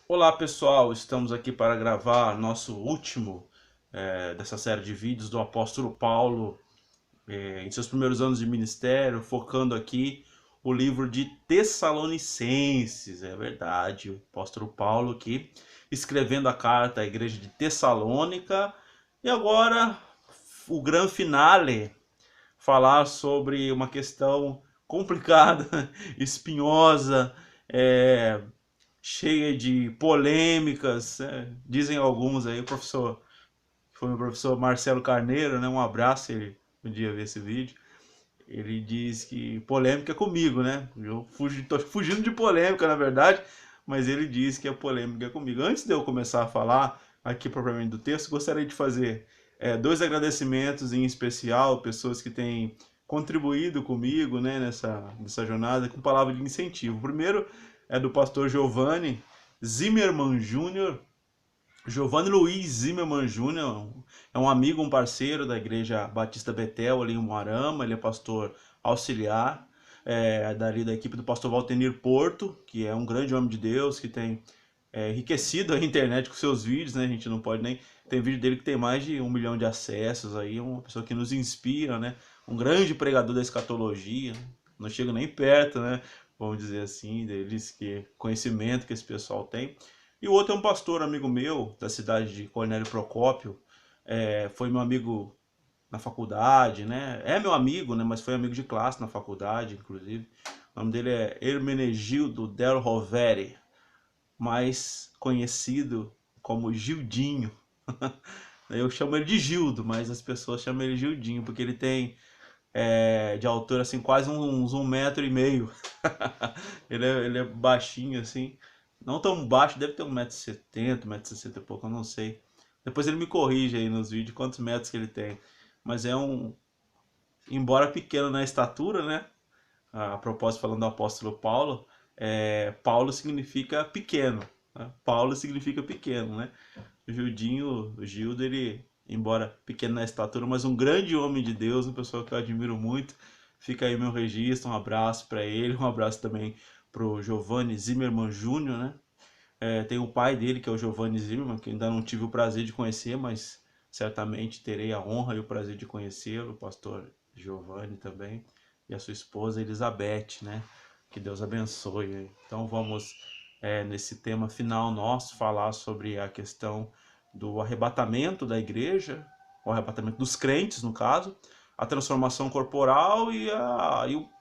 Olá pessoal, estamos aqui para gravar nosso último dessa série de vídeos do apóstolo Paulo em seus primeiros anos de ministério, focando aqui o livro de Tessalonicenses. É verdade, o apóstolo Paulo aqui escrevendo a carta à igreja de Tessalônica. E agora o grande finale, falar sobre uma questão complicada, espinhosa, é, cheia de polêmicas, dizem alguns aí, o professor, foi o professor Marcelo Carneiro, né? Um abraço, ele um dia ver esse vídeo. Ele diz que polêmica é comigo, né? Eu tô fugindo de polêmica, na verdade, mas ele diz que a polêmica é comigo. Antes de eu começar a falar aqui propriamente do texto, gostaria de fazer dois agradecimentos em especial, pessoas que têm contribuído comigo, né, nessa jornada, com palavras de incentivo. O primeiro é do pastor Giovanni Zimmermann Júnior. Giovanni Luiz Zimmermann Júnior é um amigo, um parceiro da Igreja Batista Betel, ali em Moarama. Ele é pastor auxiliar, dali da equipe do pastor Valtenir Porto, que é um grande homem de Deus, que tem enriquecido a internet com seus vídeos, né? A gente não pode nem... Tem vídeo dele que tem mais de 1 milhão de acessos aí, uma pessoa que nos inspira, né? Um grande pregador da escatologia, não chega nem perto, né? Vamos dizer assim, deles, que conhecimento que esse pessoal tem. E o outro é um pastor amigo meu, da cidade de Cornélio Procópio, foi meu amigo na faculdade, né? É meu amigo, né? Mas foi amigo de classe na faculdade, inclusive. O nome dele é Hermenegildo Del Rovere, mais conhecido como Gildinho. Eu chamo ele de Gildo, mas as pessoas chamam ele Gildinho, porque ele tem de altura assim quase uns 1,5 m. Ele é baixinho assim, não tão baixo, deve ter 1,70 m, 1,60 m e pouco, eu não sei. Depois ele me corrige aí nos vídeos quantos metros que ele tem. Mas é embora pequeno na estatura, né? A propósito, falando do apóstolo Paulo, Paulo significa pequeno, né? Paulo significa pequeno, né? O Gildo, ele, embora pequeno na estatura, mas um grande homem de Deus, uma pessoa que eu admiro muito. Fica aí meu registro, um abraço para ele, um abraço também pro Giovanni Zimmermann Júnior, né? Tem o pai dele, que é o Giovanni Zimmermann, que ainda não tive o prazer de conhecer, mas certamente terei a honra e o prazer de conhecê-lo, o pastor Giovanni também, e a sua esposa Elizabeth, né? Que Deus abençoe. Então vamos, nesse tema final nosso, falar sobre a questão do arrebatamento da igreja, o arrebatamento dos crentes, no caso, a transformação corporal e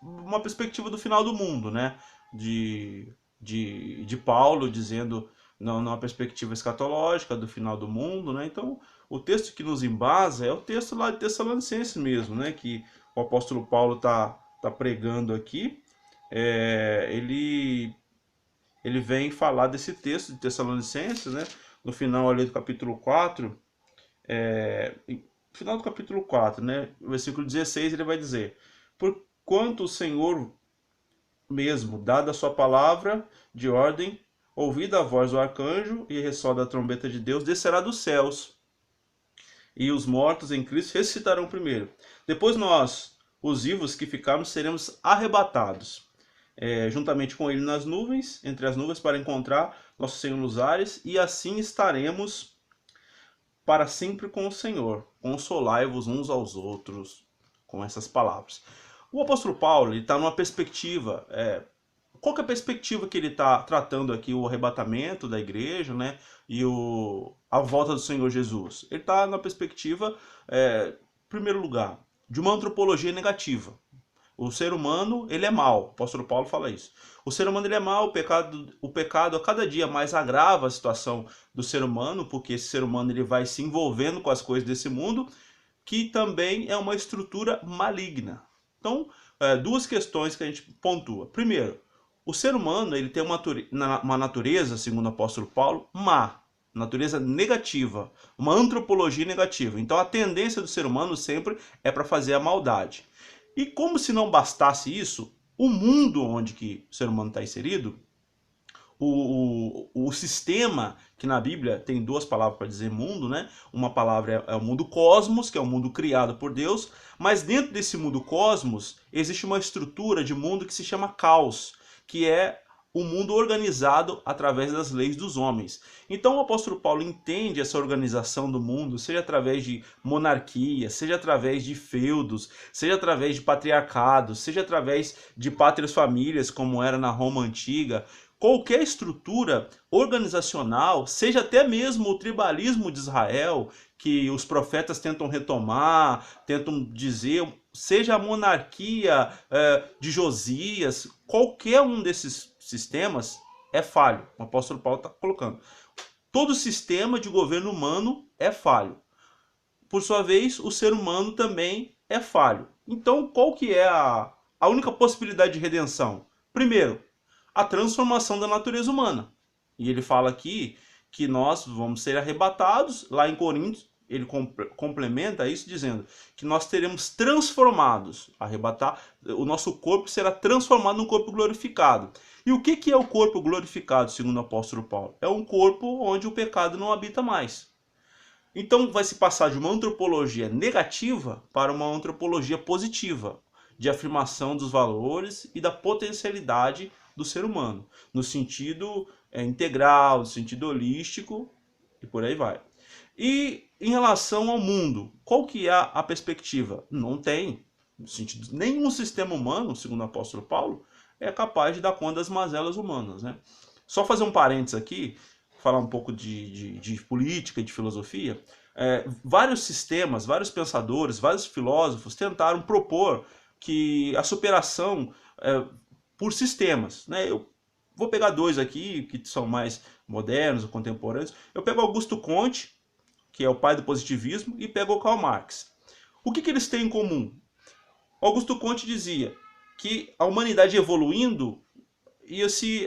uma perspectiva do final do mundo, né? De Paulo dizendo numa perspectiva escatológica do final do mundo, né? Então, o texto que nos embasa é o texto lá de Tessalonicenses mesmo, né? Que o apóstolo Paulo tá pregando aqui. Ele vem falar desse texto de Tessalonicenses, né? No final ali do capítulo 4, no final do capítulo 4, né? Versículo 16, ele vai dizer: Porquanto o Senhor mesmo, dada a sua palavra de ordem, ouvida a voz do arcanjo e ressoa da trombeta de Deus, descerá dos céus, e os mortos em Cristo ressuscitarão primeiro. Depois nós, os vivos que ficarmos, seremos arrebatados, juntamente com ele nas nuvens, entre as nuvens, para encontrar nosso Senhor nos ares, e assim estaremos para sempre com o Senhor. Consolai-vos uns aos outros com essas palavras. O apóstolo Paulo está numa perspectiva. Qual que é a perspectiva que ele está tratando aqui? O arrebatamento da igreja, né? E a volta do Senhor Jesus. Ele está na perspectiva, em primeiro lugar, de uma antropologia negativa. O ser humano, ele é mau. O apóstolo Paulo fala isso. O ser humano, ele é mau. O pecado a cada dia mais agrava a situação do ser humano, porque esse ser humano, ele vai se envolvendo com as coisas desse mundo, que também é uma estrutura maligna. Então, duas questões que a gente pontua. Primeiro, o ser humano, ele tem uma natureza, segundo o apóstolo Paulo, má, natureza negativa, uma antropologia negativa. Então a tendência do ser humano sempre é para fazer a maldade. E como se não bastasse isso, o mundo onde que o ser humano está inserido, o sistema, que na Bíblia tem duas palavras para dizer mundo, né? Uma palavra é o mundo cosmos, que é o mundo criado por Deus, mas dentro desse mundo cosmos existe uma estrutura de mundo que se chama caos, que é o mundo organizado através das leis dos homens. Então o apóstolo Paulo entende essa organização do mundo, seja através de monarquia, seja através de feudos, seja através de patriarcados, seja através de pátrias famílias, como era na Roma antiga. Qualquer estrutura organizacional, seja até mesmo o tribalismo de Israel, que os profetas tentam retomar, tentam dizer, seja a monarquia de Josias, qualquer um desses sistemas é falho. O apóstolo Paulo está colocando. Todo sistema de governo humano é falho. Por sua vez, o ser humano também é falho. Então, qual que é a única possibilidade de redenção? Primeiro, a transformação da natureza humana. E ele fala aqui que nós vamos ser arrebatados. Lá em Coríntios, ele complementa isso dizendo que nós teremos transformados, arrebatar, o nosso corpo será transformado num corpo glorificado. E o que é o corpo glorificado, segundo o apóstolo Paulo? É um corpo onde o pecado não habita mais. Então vai se passar de uma antropologia negativa para uma antropologia positiva, de afirmação dos valores e da potencialidade do ser humano, no sentido integral, no sentido holístico e por aí vai. E em relação ao mundo, qual que é a perspectiva? Não tem. No sentido, nenhum sistema humano, segundo o apóstolo Paulo, é capaz de dar conta das mazelas humanas, né? Só fazer um parênteses aqui, falar um pouco de política e de filosofia. Vários sistemas, vários pensadores, vários filósofos tentaram propor que a superação por sistemas, né? Eu vou pegar dois aqui que são mais modernos ou contemporâneos. Eu pego Augusto Comte, que é o pai do positivismo, e pego o Karl Marx. O que eles têm em comum? Augusto Comte dizia que a humanidade evoluindo,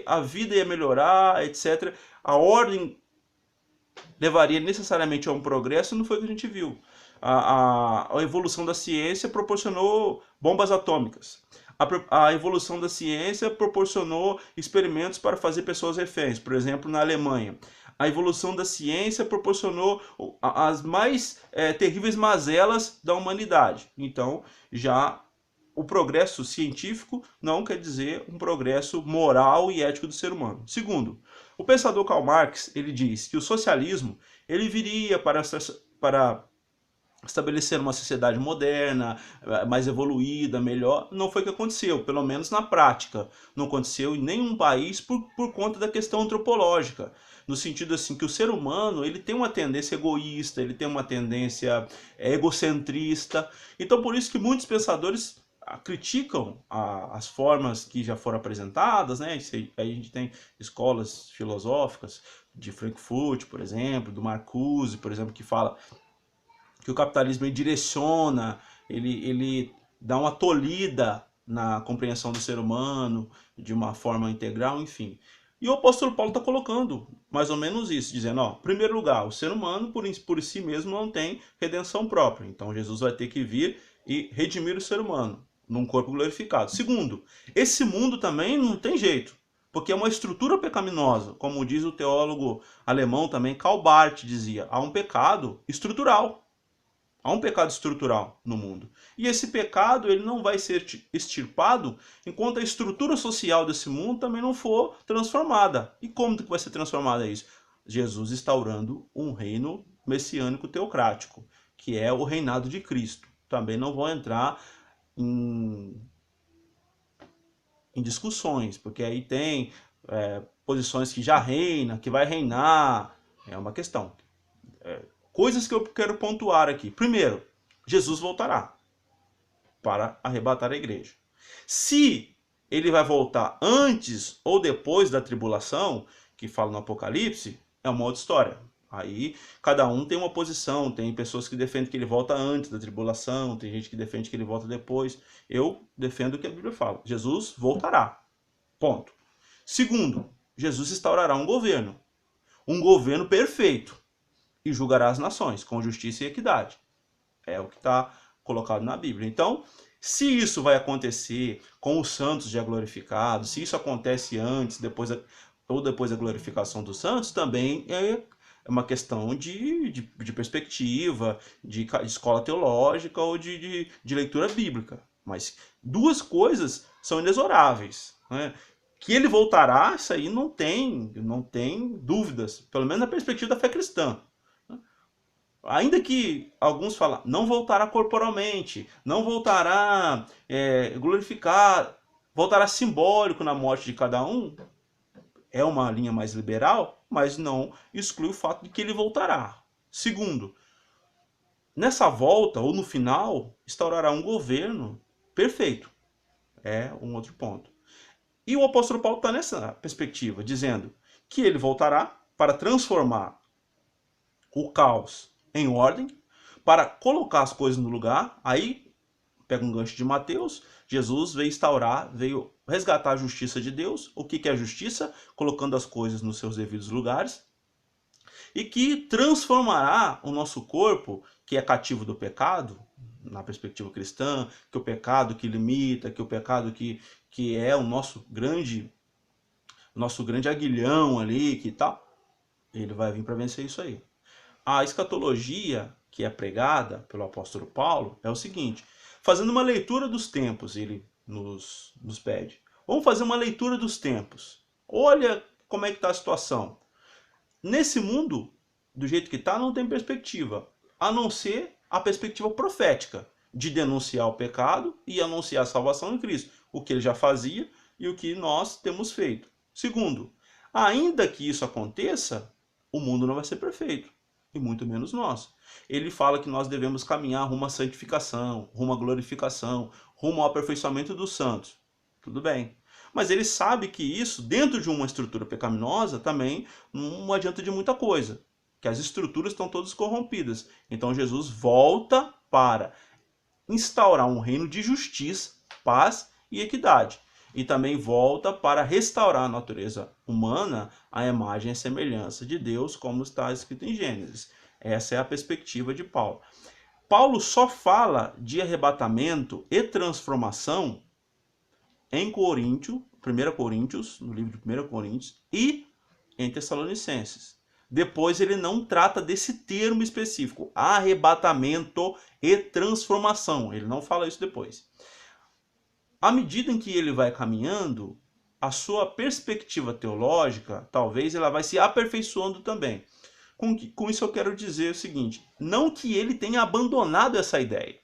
a vida ia melhorar, etc. A ordem levaria necessariamente a um progresso, não foi o que a gente viu. A evolução da ciência proporcionou bombas atômicas. A evolução da ciência proporcionou experimentos para fazer pessoas reféns, por exemplo, na Alemanha. A evolução da ciência proporcionou as mais terríveis mazelas da humanidade. Então, já o progresso científico não quer dizer um progresso moral e ético do ser humano. Segundo, o pensador Karl Marx, ele diz que o socialismo ele viria para estabelecer uma sociedade moderna, mais evoluída, melhor. Não foi o que aconteceu, pelo menos na prática. Não aconteceu em nenhum país por conta da questão antropológica. No sentido assim que o ser humano ele tem uma tendência egoísta, ele tem uma tendência egocentrista. Então por isso que muitos pensadores criticam as formas que já foram apresentadas, né? Aí a gente tem escolas filosóficas de Frankfurt, por exemplo, do Marcuse, por exemplo, que fala que o capitalismo ele direciona, ele dá uma tolhida na compreensão do ser humano de uma forma integral, enfim. E o apóstolo Paulo está colocando mais ou menos isso, dizendo, em primeiro lugar, o ser humano por si mesmo não tem redenção própria. Então Jesus vai ter que vir e redimir o ser humano num corpo glorificado. Segundo, esse mundo também não tem jeito, porque é uma estrutura pecaminosa, como diz o teólogo alemão também, Karl Barth dizia, há um pecado estrutural. Há um pecado estrutural no mundo. E esse pecado ele não vai ser extirpado enquanto a estrutura social desse mundo também não for transformada. E como que vai ser transformada isso? Jesus instaurando um reino messiânico teocrático, que é o reinado de Cristo. Também não vou entrar em discussões, porque aí tem posições que já reina, que vai reinar. É uma questão. Coisas que eu quero pontuar aqui. Primeiro, Jesus voltará para arrebatar a igreja. Se ele vai voltar antes ou depois da tribulação, que fala no Apocalipse, é uma outra história. Aí cada um tem uma posição, tem pessoas que defendem que ele volta antes da tribulação, tem gente que defende que ele volta depois. Eu defendo o que a Bíblia fala. Jesus voltará. Ponto. Segundo, Jesus instaurará um governo perfeito. E julgará as nações com justiça e equidade. É o que está colocado na Bíblia. Então, se isso vai acontecer com os santos já glorificados, se isso acontece antes, ou depois da glorificação dos santos, também é uma questão de perspectiva, de escola teológica ou de leitura bíblica. Mas duas coisas são inexoráveis, né? Que ele voltará, isso aí não tem dúvidas, pelo menos na perspectiva da fé cristã. Ainda que alguns falam, não voltará corporalmente, não voltará glorificado, voltará simbólico na morte de cada um, é uma linha mais liberal, mas não exclui o fato de que ele voltará. Segundo, nessa volta, ou no final, instaurará um governo perfeito. É um outro ponto. E o apóstolo Paulo está nessa perspectiva, dizendo que ele voltará para transformar o caos em ordem, para colocar as coisas no lugar. Aí, pega um gancho de Mateus, Jesus veio resgatar a justiça de Deus. O que é a justiça? Colocando as coisas nos seus devidos lugares. E que transformará o nosso corpo, que é cativo do pecado, na perspectiva cristã, que o pecado que limita, que o pecado que é o nosso grande aguilhão ali, que tal, ele vai vir para vencer isso aí. A escatologia que é pregada pelo apóstolo Paulo é o seguinte: fazendo uma leitura dos tempos, ele nos pede. Vamos fazer uma leitura dos tempos. Olha como é que está a situação. Nesse mundo, do jeito que está, não tem perspectiva, a não ser a perspectiva profética de denunciar o pecado e anunciar a salvação em Cristo, o que ele já fazia e o que nós temos feito. Segundo, ainda que isso aconteça, o mundo não vai ser perfeito, e muito menos nós. Ele fala que nós devemos caminhar rumo à santificação, rumo à glorificação, rumo ao aperfeiçoamento dos santos. Tudo bem. Mas ele sabe que isso, dentro de uma estrutura pecaminosa, também não adianta de muita coisa. Que as estruturas estão todas corrompidas. Então Jesus volta para instaurar um reino de justiça, paz e equidade. E também volta para restaurar a natureza humana à imagem e semelhança de Deus, como está escrito em Gênesis. Essa é a perspectiva de Paulo. Paulo só fala de arrebatamento e transformação em 1 Coríntios, no livro de 1 Coríntios, e em Tessalonicenses. Depois ele não trata desse termo específico, arrebatamento e transformação. Ele não fala isso depois. À medida em que ele vai caminhando, a sua perspectiva teológica, talvez ela vai se aperfeiçoando também. Com isso eu quero dizer o seguinte: não que ele tenha abandonado essa ideia.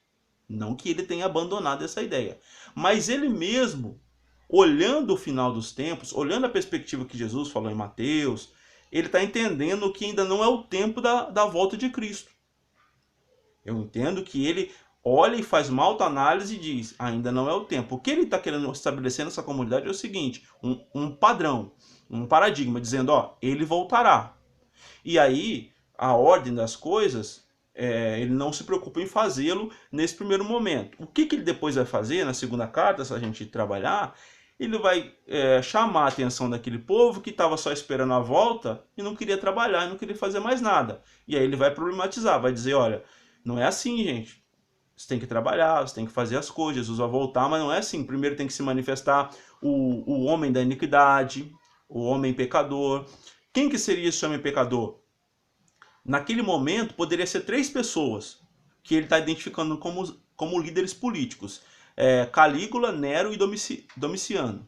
Não que ele tenha abandonado essa ideia. Mas ele mesmo, olhando o final dos tempos, olhando a perspectiva que Jesus falou em Mateus, ele está entendendo que ainda não é o tempo da volta de Cristo. Eu entendo que ele olha e faz uma autoanálise e diz, ainda não é o tempo. O que ele está querendo estabelecer nessa comunidade é o seguinte, um padrão, um paradigma, dizendo, ó, ele voltará. E aí, a ordem das coisas, ele não se preocupa em fazê-lo nesse primeiro momento. O que ele depois vai fazer na segunda carta, se a gente trabalhar, ele vai chamar a atenção daquele povo que estava só esperando a volta e não queria trabalhar, não queria fazer mais nada. E aí ele vai problematizar, vai dizer, olha, não é assim, gente. Você tem que trabalhar, você tem que fazer as coisas, Jesus vai voltar, mas não é assim. Primeiro tem que se manifestar o homem da iniquidade, o homem pecador. Quem que seria esse homem pecador? Naquele momento, poderia ser 3 pessoas que ele está identificando como líderes políticos. Calígula, Nero e Domiciano.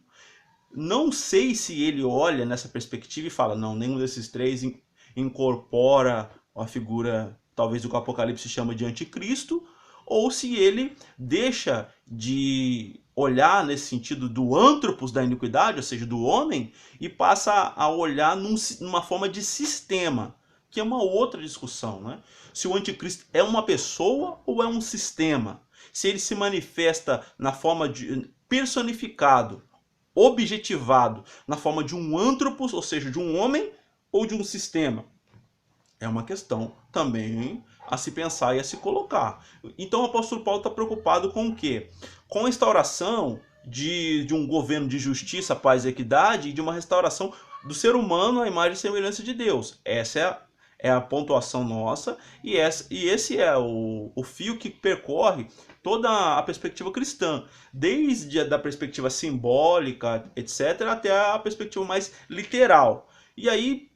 Não sei se ele olha nessa perspectiva e fala, não, nenhum desses 3 incorpora a figura, talvez o que o Apocalipse chama de anticristo, ou se ele deixa de olhar nesse sentido do antropos da iniquidade, ou seja, do homem, e passa a olhar numa forma de sistema, que é uma outra discussão, né? Se o anticristo é uma pessoa ou é um sistema? Se ele se manifesta na forma de personificado, objetivado, na forma de um antropos, ou seja, de um homem ou de um sistema? É uma questão também a se pensar e a se colocar. Então o apóstolo Paulo está preocupado com o quê? Com a instauração de um governo de justiça, paz e equidade e de uma restauração do ser humano à imagem e semelhança de Deus. Essa é a pontuação nossa e esse é o fio que percorre toda a perspectiva cristã, desde a perspectiva simbólica, etc., até a perspectiva mais literal. E aí,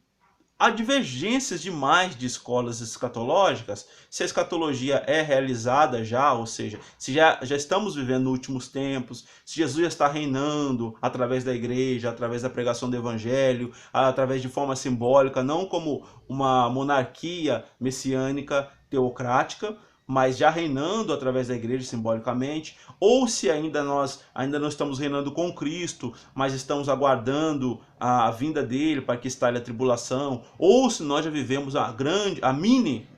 há divergências demais de escolas escatológicas, se a escatologia é realizada já, ou seja, se já estamos vivendo nos últimos tempos, se Jesus já está reinando através da igreja, através da pregação do evangelho, através de forma simbólica, não como uma monarquia messiânica teocrática, mas já reinando através da igreja simbolicamente, ou se nós ainda não estamos reinando com Cristo, mas estamos aguardando a vinda dele para que instale a tribulação, ou se nós já vivemos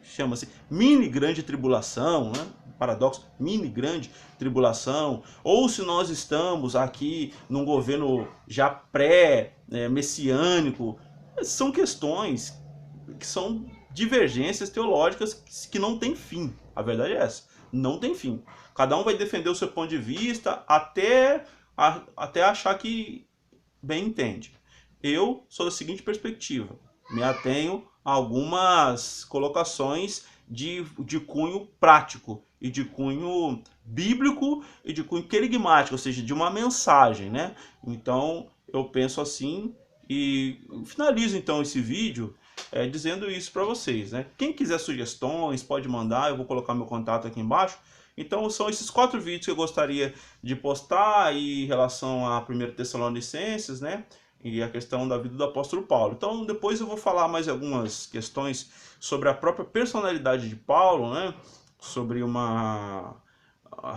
chama-se mini grande tribulação, né? Paradoxo, mini grande tribulação, ou se nós estamos aqui num governo já pré-messiânico. São questões que são divergências teológicas que não tem fim. A verdade é essa, não tem fim. Cada um vai defender o seu ponto de vista até achar que bem entende. Eu sou da seguinte perspectiva, me atenho a algumas colocações de cunho prático e de cunho bíblico e de cunho querigmático, ou seja, de uma mensagem, né? Então eu penso assim e finalizo então esse vídeo dizendo isso para vocês, né? Quem quiser sugestões pode mandar, eu vou colocar meu contato aqui embaixo. Então são esses 4 vídeos que eu gostaria de postar em relação a 1 Tessalonicenses, né? E a questão da vida do apóstolo Paulo. Então depois eu vou falar mais algumas questões sobre a própria personalidade de Paulo, né? Sobre a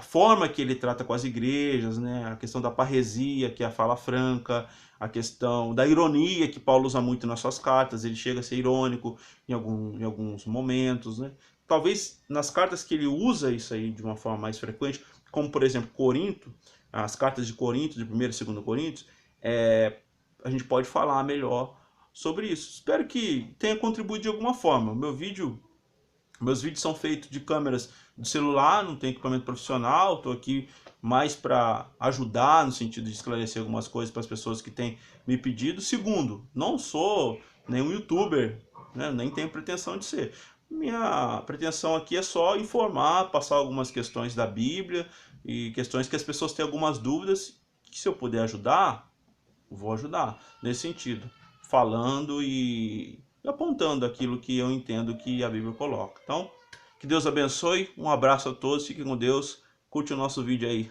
forma que ele trata com as igrejas, né? A questão da parresia, que é a fala franca, a questão da ironia, que Paulo usa muito nas suas cartas, ele chega a ser irônico em alguns momentos, né? Talvez nas cartas que ele usa isso aí de uma forma mais frequente, como por exemplo Corinto, as cartas de Corinto, de 1º e 2º Coríntios, a gente pode falar melhor sobre isso. Espero que tenha contribuído de alguma forma. Meus vídeos são feitos de câmeras de celular, não tem equipamento profissional, estou aqui mais para ajudar, no sentido de esclarecer algumas coisas para as pessoas que têm me pedido. Segundo, não sou nenhum youtuber, né? Nem tenho pretensão de ser. Minha pretensão aqui é só informar, passar algumas questões da Bíblia e questões que as pessoas têm algumas dúvidas, que se eu puder ajudar, vou ajudar nesse sentido, falando e apontando aquilo que eu entendo que a Bíblia coloca. Então, que Deus abençoe, um abraço a todos, fiquem com Deus, curte o nosso vídeo aí.